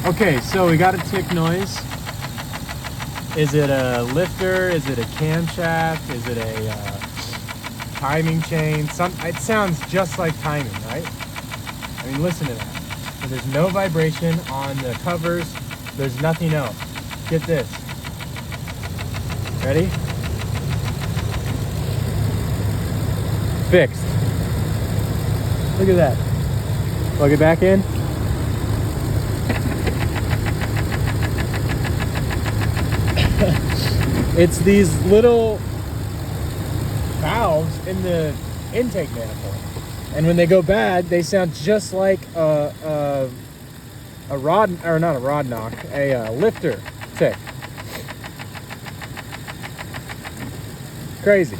Okay, so we got a tick noise. Is it a lifter? Is it a camshaft? Is it a timing chain? It sounds just like timing, right? I mean, listen to that. So there's no vibration on the covers. There's nothing else. Get this. Ready? Fixed. Look at that. Plug it back in. It's these little valves in the intake manifold, and when they go bad, they sound just like a rod, or not a rod knock, a lifter tick. Crazy.